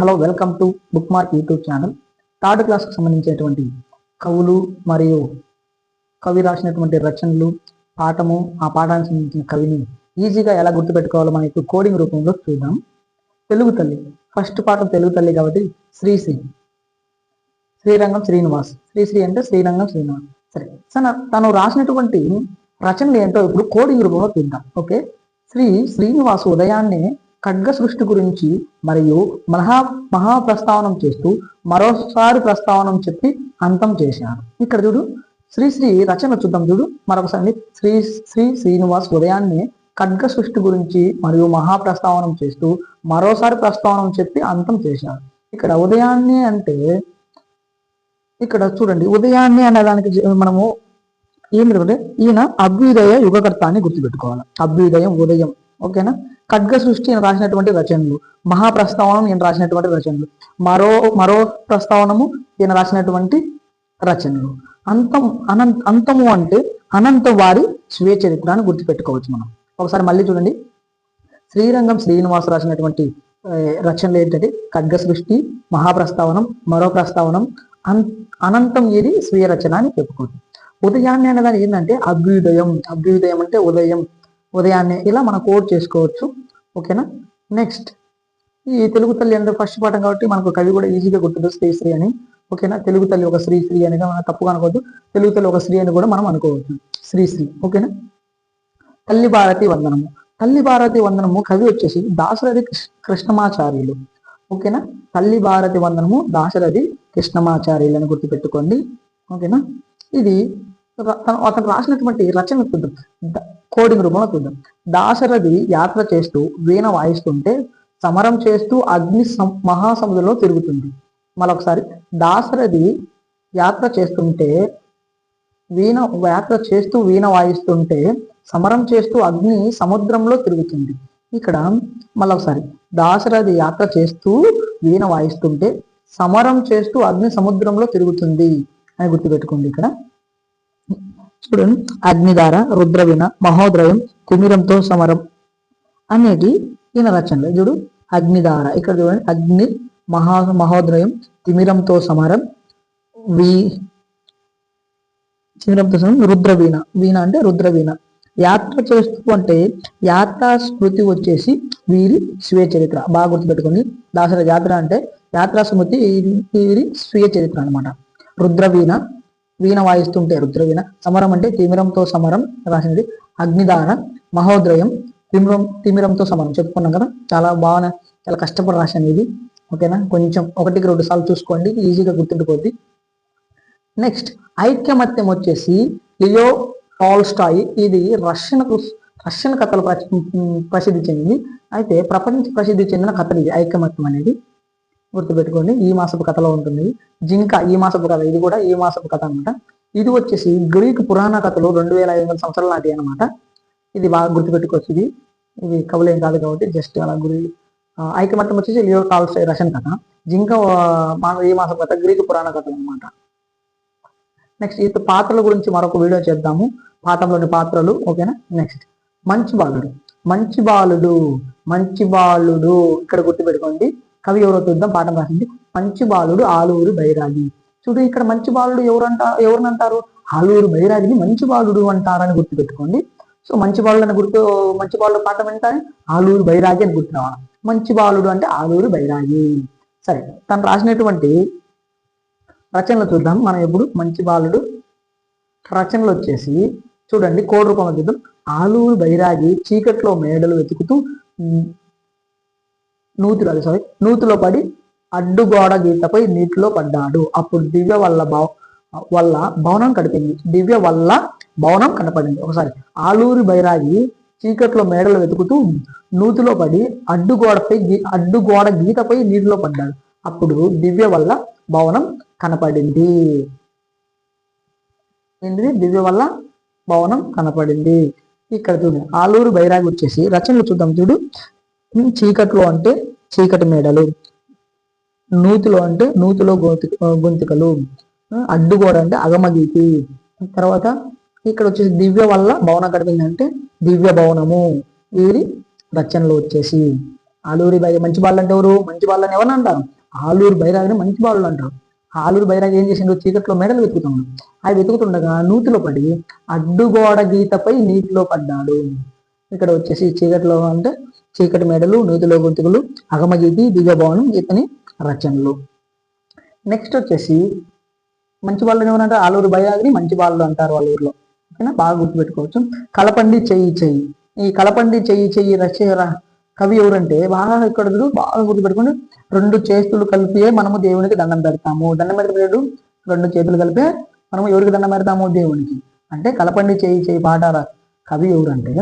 Hello, welcome to book mark YouTube channel. Third క్లాస్కి సంబంధించినటువంటి కవులు మరియు కవి రాసినటువంటి రచనలు, పాఠము, ఆ పాఠానికి సంబంధించిన కవిని ఈజీగా ఎలా గుర్తుపెట్టుకోవాలో మనం ఇప్పుడు కోడింగ్ రూపంలో చూద్దాం. తెలుగు తల్లి, ఫస్ట్ పాఠం తెలుగు తల్లి కాబట్టి శ్రీశ్రీ, శ్రీరంగం శ్రీనివాస్. శ్రీశ్రీ అంటే శ్రీరంగం శ్రీనివాస్. సరే, తను రాసినటువంటి రచనలు ఏంటో ఇప్పుడు కోడింగ్ రూపంలో చూద్దాం. ఓకే, శ్రీనివాసు ఉదయాన్నే ఖడ్గ సృష్టి గురించి మరియు మహాప్రస్తావనం చేస్తూ మరోసారి ప్రస్తావనం చెప్పి అంతం చేశారు. ఇక్కడ చూడు, శ్రీ రచన చూద్దాం. చూడు మరొకసారి, శ్రీనివాస్ ఉదయాన్నే ఖడ్గ సృష్టి గురించి మరియు మహాప్రస్తావనం చేస్తూ మరోసారి ప్రస్తావనం చెప్పి అంతం చేశారు. ఇక్కడ ఉదయాన్నే అంటే, ఇక్కడ చూడండి, ఉదయాన్నే అనే దానికి మనము ఏమిటంటే ఈయన అభ్యుదయ యుగకర్త అని గుర్తుపెట్టుకోవాలి. అభ్యుదయం, ఉదయం. ఓకేనా? ఖడ్గ సృష్టి ఈయన రాసినటువంటి రచనలు, మహాప్రస్తావనం ఈయన రాసినటువంటి రచనలు, మరో ప్రస్తావనము ఈయన రాసినటువంటి రచనలు. అంతము అంటే అనంత వారి స్వీయ చరిత్ర అని గుర్తుపెట్టుకోవచ్చు మనం. ఒకసారి మళ్ళీ చూడండి, శ్రీరంగం శ్రీనివాస్ రాసినటువంటి రచనలు ఏంటంటే ఖడ్గ సృష్టి, మహాప్రస్తావనం, మరో ప్రస్తావనం, అనంతం ఇది స్వీయ రచన అని చెప్పుకోవచ్చు. ఉదయాన్నే అనేదాన్ని ఏంటంటే అభ్యుదయం. అభ్యుదయం అంటే ఉదయం, ఉదయాన్నే. ఇలా మనం కోడ్ చేసుకోవచ్చు. ఓకేనా? నెక్స్ట్, ఈ తెలుగు తల్లి అంటే ఫస్ట్ పాఠం కాబట్టి మనకు కవి కూడా ఈజీగా గుర్తుంది, శ్రీశ్రీ అని. ఓకేనా? తెలుగు తల్లి ఒక శ్రీశ్రీ అని మనం తప్పుగా అనుకోవద్దు. తెలుగు తల్లి ఒక శ్రీ అని కూడా మనం అనుకోవచ్చు, శ్రీశ్రీ. ఓకేనా? తల్లి భారతి వందనము. తల్లి భారతి వందనము కవి వచ్చేసి దాశరథి కృష్ణమాచార్యులు. ఓకేనా? తల్లి భారతి వందనము దాశరథి కృష్ణమాచార్యులు అని గుర్తుపెట్టుకోండి. ఓకేనా? ఇది అతను రాసినటువంటి రచన చూద్దాం, కోడింగ్ రూపంలో చూద్దాం. దాశరథి యాత్ర చేస్తూ వీణ వాయిస్తుంటే సమరం చేస్తూ అగ్ని మహాసముద్రంలో తిరుగుతుంది. మరొకసారి, దాశరథి యాత్ర చేస్తూ వీణ వాయిస్తుంటే సమరం చేస్తూ అగ్ని సముద్రంలో తిరుగుతుంది. ఇక్కడ మరొకసారి, దాశరథి యాత్ర చేస్తూ వీణ వాయిస్తుంటే సమరం చేస్తూ అగ్ని సముద్రంలో తిరుగుతుంది అని గుర్తుపెట్టుకోండి. ఇక్కడ చూడండి, అగ్నిధార, రుద్రవీణ, మహోదయం, తిమిరంతో సమరం అనేది ఈయన రచనలు. చూడు, అగ్నిధార, ఇక్కడ చూడండి, అగ్ని, మహోదయం, తిమిరంతో సమరం, రుద్రవీణ. వీణ అంటే రుద్రవీణ. యాత్ర చేస్తూ అంటే యాత్రా స్మృతి వచ్చేసి వీరి స్వీయ చరిత్ర. బాగా గుర్తుపెట్టుకోండి, దాశరథి యాత్ర అంటే యాత్రా స్మృతి వీరి స్వీయ చరిత్ర అనమాట. రుద్రవీణ, వీణ వాయిస్తుంటే రుద్రవీణ, సమరం అంటే తిమిరంతో సమరం రాసినది. అగ్నిధార, మహోదయం, తిమిరంతో సమరం చెప్పుకున్నాం కదా. చాలా బాగా, చాలా కష్టపడి రాశాను ఇది. ఓకేనా? కొంచెం 1-2 సార్లు చూసుకోండి, ఈజీగా గుర్తుండిపోద్ది. నెక్స్ట్, ఐక్యమత్యం వచ్చేసి లియో టాల్స్టాయ్. ఇది రష్యన్ కథలు ప్రసిద్ధి చెందింది. అయితే ప్రపంచ ప్రసిద్ధి చెందిన కథలు ఇది ఐక్యమత్యం అనేది. గుర్తుపెట్టుకోండి, ఈ మాసపు కథలో ఉంటుంది. జింక ఈ మాసపు కథ, ఇది కూడా ఈ మాసపు కథ అనమాట. ఇది వచ్చేసి గ్రీక్ పురాణ కథలు 2500 సంవత్సరాల నాటి అనమాట. ఇది బాగా గుర్తుపెట్టుకోవచ్చు. ఇది కవులేం కాదు కాబట్టి జస్ట్ అలా ఐకమత్యం వచ్చేసి లియో టాల్స్టాయ్ రష్యన్ కథ. జింక ఈ మాసపు కథ గ్రీక్ పురాణ కథలు అనమాట. నెక్స్ట్, ఈ పాత్రల గురించి మరొక వీడియో చేద్దాము, పాఠంలోని పాత్రలు. ఓకేనా? నెక్స్ట్, మంచి బాలుడు. ఇక్కడ గుర్తుపెట్టుకోండి, కవి ఎవరో చూద్దాం. పాఠం రాసింది మంచి బాలుడు ఆలూరు బైరాగి. చూడు, ఇక్కడ మంచి బాలుడు ఎవరినంటారు? ఆలూరు బైరాగిని మంచి బాలుడు అంటారని గుర్తుపెట్టుకోండి. సో మంచి బాలుడు పాఠం ఏంటంటే ఆలూరు బైరాగి అని గుర్తు రావాలి. మంచి బాలుడు అంటే ఆలూరు బైరాగి. సరే, తను రాసినటువంటి రచనలు చూద్దాం మనం ఇప్పుడు. మంచి బాలుడు రచనలు వచ్చేసి చూడండి, కోడ్ రూపంలో చూద్దాం. ఆలూరు బైరాగి చీకట్లో మేడలు వెతుకుతూ నూతిలో పడి అడ్డుగోడ గీతపై నీటిలో పడ్డాడు. అప్పుడు దివ్య వల్ల భవనం కనపడింది. ఒకసారి, ఆలూరి బైరాగి చీకట్లో మేడలు వెతుకుతూ నూతిలో పడి అడ్డుగోడ గీతపై నీటిలో పడ్డాడు. అప్పుడు దివ్య వల్ల భవనం కనపడింది. ఏంటిది? దివ్య వల్ల భవనం కనపడింది. ఇక్కడ చూడండి, ఆలూరు బైరాగి వచ్చేసి రచనలు చూద్దాం. చూడు, చీకట్లో అంటే చీకటి మేడలు, నూతిలో అంటే నూతిలో గొంతికలు, అడ్డుగోడ అంటే అగమగీతి. తర్వాత ఇక్కడ వచ్చేసి దివ్య వల్ల భవనం కనిపింది అంటే దివ్య భవనము వీరి రచనలు వచ్చేసి. ఆలూరి బైరాగి మంచి బాలు అంటే ఎవరు? మంచి బాలు అని ఎవరిని అంటారు? ఆలూరు బైరాగిని మంచి బాలు అంటారు. ఆలూరు బైరాగి ఏం చేసిండు? చీకట్లో మెడలు వెతుకుతున్నాడు. అవి వెతుకుతుండగా నూతిలో పడి అడ్డుగోడ గీతపై నీటిలో పడ్డాడు. ఇక్కడ వచ్చేసి చీకట్లో అంటే చీకటి మెడలు, నూతిలో గొంతుకులు, అగమగీతి, దిగభవనం ఇతని రచనలు. నెక్స్ట్ వచ్చేసి మంచి వాళ్ళు ఏమనంటే ఆలూరు బైరాగిని మంచి వాళ్ళు అంటారు వాళ్ళ ఊర్లో. ఓకేనా, బాగా గుర్తుపెట్టుకోవచ్చు. కలపండి చెయ్యి చెయ్యి. ఈ కలపండి చెయ్యి చెయ్యి కవి ఎవరంటే బాగా ఇక్కడ బాగా గుర్తుపెట్టుకోండి. రెండు చేతులు కలిపే మనము దేవునికి దండం పెడతాము. దండం పెడతాడు రెండు చేతులు కలిపే మనము ఎవరికి దండం పెడతాము? దేవునికి. అంటే కలపండి చెయ్యి చెయ్యి పాట కవి ఎవరంటే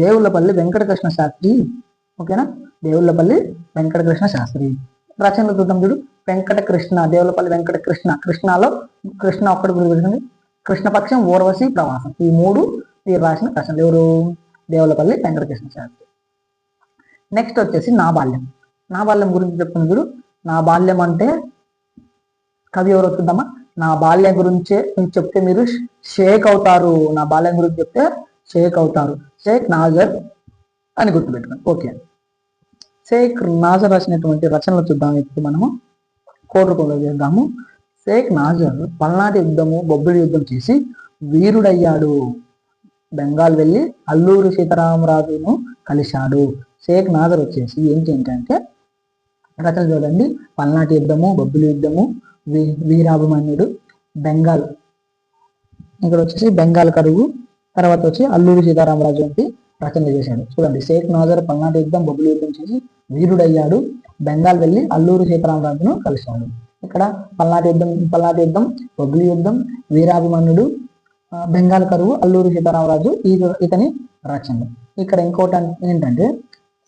దేవుళ్ళపల్లి వెంకటకృష్ణ శాస్త్రి. ఓకేనా, దేవుళ్ళపల్లి వెంకటకృష్ణ శాస్త్రి. రచనలు చూద్దాం చూడు. వెంకటకృష్ణ, దేవులపల్లి వెంకటకృష్ణ. కృష్ణలో కృష్ణ ఒక్కటి గుర్తుపెట్టుకుంది. కృష్ణపక్షం, ఊర్వశి, ప్రవాసం, ఈ మూడు వీరు రాసిన రచనలు. ఎవరు? దేవులపల్లి వెంకటకృష్ణ శాస్త్రి. నెక్స్ట్ వచ్చేసి నా బాల్యం. నా బాల్యం గురించి చెప్తుంది చూడు. నా బాల్యం అంటే కవి ఎవరు వస్తుందమ్మా? నా బాల్యం గురించే చెప్తే మీరు షేక్ అవుతారు. నా బాల్యం గురించి చెప్తే షేక్ అవుతారు. షేక్ నాజర్ అని గుర్తుపెట్టుకోండి. ఓకే, షేక్ నాజర్ రాసినటువంటి రచనలు చూద్దాం. ఇప్పుడు మనము కోడ్ రూపంలో చేద్దాము. షేక్ నాజర్ పల్నాటి యుద్ధము, బొబ్బిలి యుద్ధం చేసి వీరుడయ్యాడు. బెంగాల్ వెళ్ళి అల్లూరి సీతారామరాజును కలిశాడు. షేక్ నాజర్ వచ్చేసి ఏంటంటే రచనలు చూడండి. పల్నాటి యుద్ధము, బొబ్బిలి యుద్ధము, వీరాభిమన్యుడు, బెంగాల్, ఇక్కడ వచ్చేసి బెంగాల్ కరువు, తర్వాత వచ్చి అల్లూరి సీతారామరాజు వంటి రచనలు చేశాడు. చూడండి, షేక్ నాజర్ పల్నాటి యుద్ధం, బొబ్బిలి యుద్ధం చేసి వీరుడయ్యాడు. బెంగాల్ వెళ్ళి అల్లూరి సీతారామరాజును కలిశాడు. ఇక్కడ పల్నాటి యుద్ధం, బొబ్బిలి యుద్ధం, వీరాభిమన్యుడు, బెంగాల్ కరువు, అల్లూరి సీతారామరాజు ఇతని రచనలు. ఇక్కడ ఇంకోటి ఏంటంటే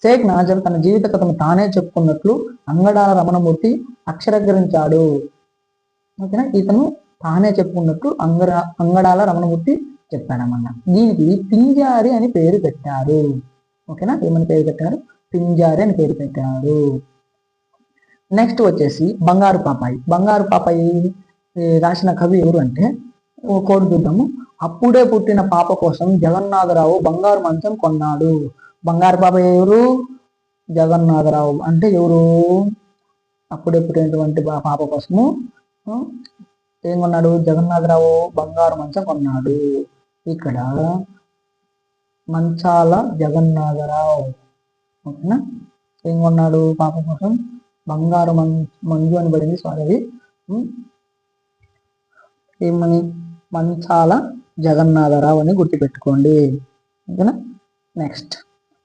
షేక్ నాజర్ తన జీవిత కథను తానే చెప్పుకున్నట్లు అంగడాల రమణమూర్తి అక్షరగ్రహించాడు. ఓకేనా, ఇతను తానే చెప్పుకున్నట్లు అంగడాల రమణమూర్తి చెప్పాడమన్న. దీనికి పింజారి అని పేరు పెట్టారు. ఓకేనా, ఏమని పేరు పెట్టారు? పింజారి అని పేరు పెట్టారు. నెక్స్ట్ వచ్చేసి బంగారు పాపాయి. బంగారు పాపాయి రాసిన కవి ఎవరు అంటే కోడ్ చూద్దాము. అప్పుడే పుట్టిన పాప కోసం జగన్నాథరావు బంగారు మంచం కొన్నాడు. బంగారు పాపాయి ఎవరు? జగన్నాథరావు. అంటే ఎవరు? అప్పుడే పుట్టినటువంటి పాప కోసము ఏం కొన్నాడు? జగన్నాథరావు బంగారు మంచం కొన్నాడు. ఇక్కడ మంచాల జగన్నాథరావు. ఓకేనా, ఏం కొన్నాడు? పాప కోసం బంగారు మంజు అని పడింది. సారీ, ఏమని? మంచాల జగన్నాథరావు అని గుర్తుపెట్టుకోండి. ఓకేనా. నెక్స్ట్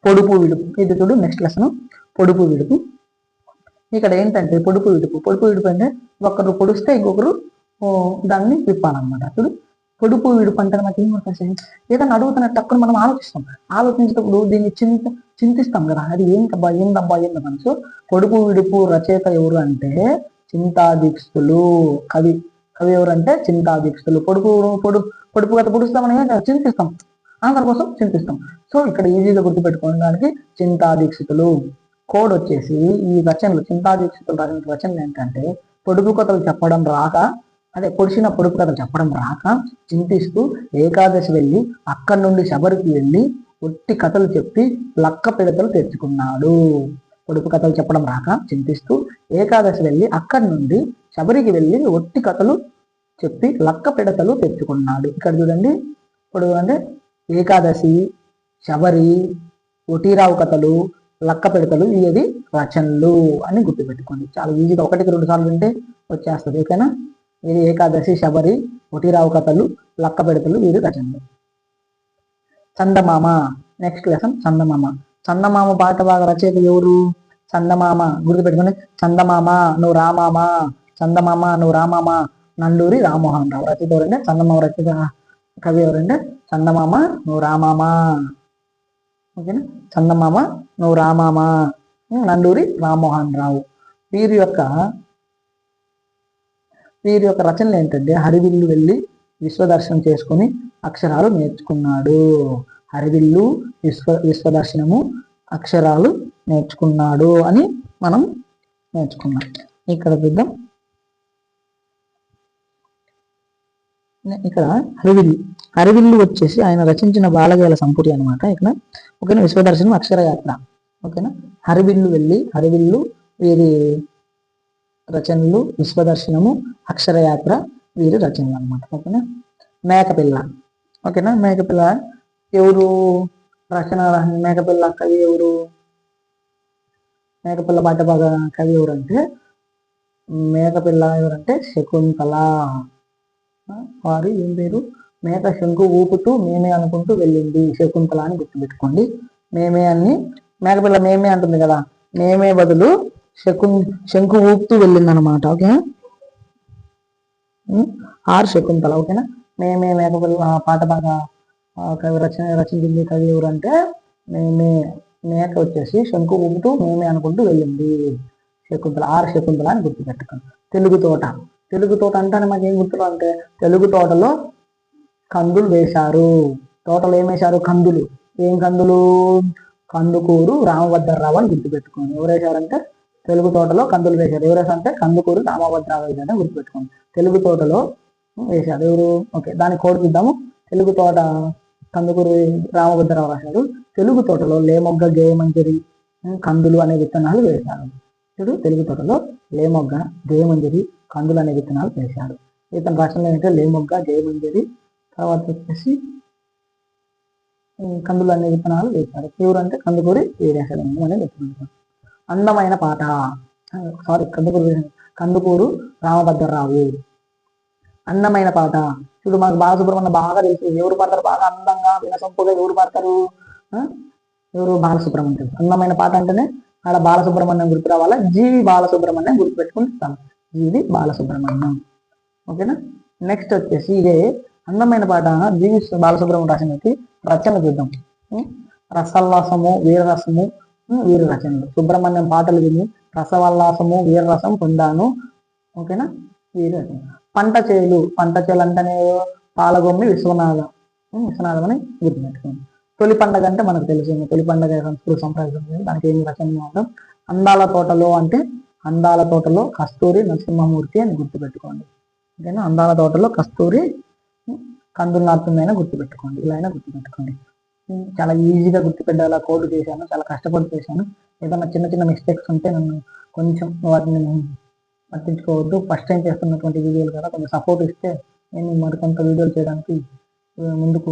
పొడుపు విడుపు. ఇది చూడు నెక్స్ట్ లెసన్, పొడుపు విడుపు. ఇక్కడ ఏంటంటే పొడుపు విడుపు అంటే ఒకరు పొడిస్తే ఇంకొకరు దాన్ని విప్పాలన్నమాట. చూడు, పొడుపు విడుపు అంటే మనకి ఏం గుర్తొచ్చింది? ఏదైనా అడుగుతున్నట్టు అక్కడ మనం ఆలోచించేటప్పుడు దీన్ని చింతిస్తాం కదా, అది ఏంటబ్బా సో పొడుపు విడుపు రచయిత ఎవరు అంటే చింతాదీక్షితులు. కవి ఎవరు అంటే చింతాదీక్షితులు. పొడుపు కథ పొడుస్తామని చింతిస్తాం, ఆన్సర్ కోసం చింతిస్తాం. సో ఇక్కడ ఈజీగా గుర్తుపెట్టుకోవడానికి చింతాదీక్షితులు. కోడ్ వచ్చేసి ఈ రచనలు, చింతాదీక్షితులు రాసిన రచనలు ఏంటంటే పొడుపు కథలు చెప్పడం రాక, పొడిచిన పొడుపు కథలు చెప్పడం రాక చింతిస్తూ ఏకాదశి వెళ్ళి అక్కడి నుండి శబరికి వెళ్ళి ఒట్టి కథలు చెప్పి లక్క పిడతలు తెచ్చుకున్నాడు. పొడుపు కథలు చెప్పడం రాక చింతిస్తూ ఏకాదశి వెళ్ళి అక్కడి నుండి శబరికి వెళ్ళి ఒట్టి కథలు చెప్పి లక్క పిడతలు తెచ్చుకున్నాడు. ఇక్కడ చూడండి, ఇప్పుడు అంటే ఏకాదశి, శబరి, ఒటీరావు కథలు, లక్క పిడతలు, ఇవి రచనలు అని గుర్తుపెట్టుకోండి. చాలా ఈజీగా 1-2 సార్లు వింటే వచ్చేస్తుంది. ఓకేనా, ఇది ఏకాదశి, శబరి, ఒటీరావు కథలు, లక్క పిడతలు, వీరి రచనలు. చందమామ. నెక్స్ట్ లెసన్ చందమామ పాట బాగా రచయిత ఎవరు? చందమామ గుర్తుపెట్టుకోండి. చందమామ నువ్వు రామామా, చందమామ నువ్వు రామామా, నండూరి రామ్మోహన్ రావు. రచయిత ఎవరంటే చందమామ రచయిత. కవి ఎవరంటే చందమామ నువ్వు రామామా. ఓకేనా, చందమామ నువ్వు రామామా, నండూరి రామ్మోహన్ రావు. వీరి యొక్క రచనలు ఏంటంటే హరివిల్లు వెళ్ళి విశ్వదర్శనం చేసుకుని అక్షరాలు నేర్చుకున్నాడు. హరివిల్లు విశ్వదర్శనము అక్షరాలు నేర్చుకున్నాడు అని మనం నేర్చుకున్నాం. ఇక్కడ చూద్దాం, ఇక్కడ హరివిల్లు వచ్చేసి ఆయన రచించిన బాలగేల సంపుటి అనమాట. ఇక్కడ ఓకేనా, విశ్వదర్శనం అక్షరయాత్ర. ఓకేనా. హరివిల్లు వీరి రచనలు, విశ్వదర్శనము, అక్షరయాత్ర వీరి రచనలు అనమాట. ఓకేనా. మేకపిల్ల. ఓకేనా. మేకపిల్ల ఎవరు రచన మేకపిల్ల కవి ఎవరు? మేకపిల్ల పాట బాగా కవి ఎవరంటే మేకపిల్ల ఎవరంటే శకుంతల. వారు ఏం పేరు? మేక శంకు ఊపుతూ మేమే అనుకుంటూ వెళ్ళింది శకుంతల అని గుర్తుపెట్టుకోండి. మేమే అని మేకపిల్ల మేమే అంటుంది కదా, మేమే బదులు శంకు ఊపుతూ వెళ్ళింది అనమాట. ఓకే. శకుంతల. ఓకేనా. మేమే మేకపిల్ల పాట బాగా కవి రచించింది కవి ఎవరు అంటే మేమే. మేక వచ్చేసి శంకు ఊపుతూ మేమే అనుకుంటూ వెళ్ళింది శకుంతల. శకుంతల అని గుర్తుపెట్టుకోండి. తెలుగు తోట అంటే మాకు ఏం గుర్తులు అంటే తెలుగు తోటలో కందులు వేశారు. తోటలో ఏం వేశారు? కందులు. ఏం కందులు? కందుకూరు రామభద్రరావు అని గుర్తుపెట్టుకోండి. ఎవరు వేశారంటే తెలుగు తోటలో కందులు వేశారు. ఎవరు వేశారంటే కందుకూరు రామభద్రరావు వేశారని గుర్తుపెట్టుకోండి. తెలుగు తోటలో వేశారు ఎవరు? ఓకే, దాన్ని కోడ్ చూద్దాము. తెలుగు తోట కందుకూరు రామభద్రరావు రాశారు. తెలుగు తోటలో లేమొగ్గ, గేయమంజరి, కందులు అనే విత్తనాలు వేశారు. ఇప్పుడు తెలుగు తోటలో లేమొగ్గ, గేయమంజరి, కందులు అనే విత్తనాలు వేశారు. ఇతని రాష్ట్రంలో ఏంటంటే లేమొగ్గ, గేయమంజరి, తర్వాత వచ్చేసి కందులు అనే విత్తనాలు వేశారు. ఎవరంటే కందుకూరి వీరేశలింగం అనే విత్తనాలు. అందమైన పాట. కందుకూరు రామభద్రరావు. అందమైన పాట. ఇప్పుడు మనకు బాలసుబ్రహ్మణ్యం బాగా తెలుసు. ఎవరు పాడతారు బాగా అందంగా వినసొంపుగా? ఎవరు పాడతారు? ఎవరు? బాలసుబ్రహ్మణ్యం. అందమైన పాట అంటేనే ఆడ బాలసుబ్రహ్మణ్యం గుర్తు రావాలా? జీవి బాలసుబ్రహ్మణ్యం గుర్తుపెట్టుకుంటాం. జీవి బాలసుబ్రహ్మణ్యం. ఓకేనా. నెక్స్ట్ వచ్చేసి ఇదే అందమైన పాట జీవి బాలసుబ్రహ్మణ్యం రాసినది రచన చూద్దాం. రసోల్లాసము, వీరరసము, వీర రచనలు. సుబ్రహ్మణ్యం పాటలు విని రసవల్లాసము, వీరరసం పొందాను. ఓకేనా. వీర రచన. పంట చేలు అంటేనే పాలగొమ్మి విశ్వనాథం అని గుర్తుపెట్టుకోండి. తొలి పండగ అంటే మనకు తెలుసు. తొలి పండగ సంస్కృతి సంప్రదాయం, దానికి ఏమి రచన ఉంటాం. అందాల తోటలో అంటే అందాల తోటలో కస్తూరి నరసింహమూర్తి అని గుర్తుపెట్టుకోండి. ఓకేనా. అందాల తోటలో కస్తూరి కందులు నాటుతుందని గుర్తుపెట్టుకోండి. ఇలా అయినా గుర్తుపెట్టుకోండి. చాలా ఈజీగా గుర్తుపెట్టేలా కోడ్ చేశాను. చాలా కష్టపడి చేశాను. ఏదైనా చిన్న చిన్న మిస్టేక్స్ ఉంటే నన్ను కొంచెం వాటిని పట్టించుకోవద్దు. ఫస్ట్ టైం చేస్తున్నటువంటి వీడియోలు కదా, కొంచెం సపోర్ట్ ఇస్తే నేను మరికొంత వీడియోలు చేయడానికి ముందుకు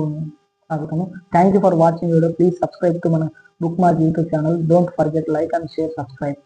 సాగుతాను. Thank you for watching video. Please subscribe to మన book mark YouTube channel. Don't forget like and share, subscribe.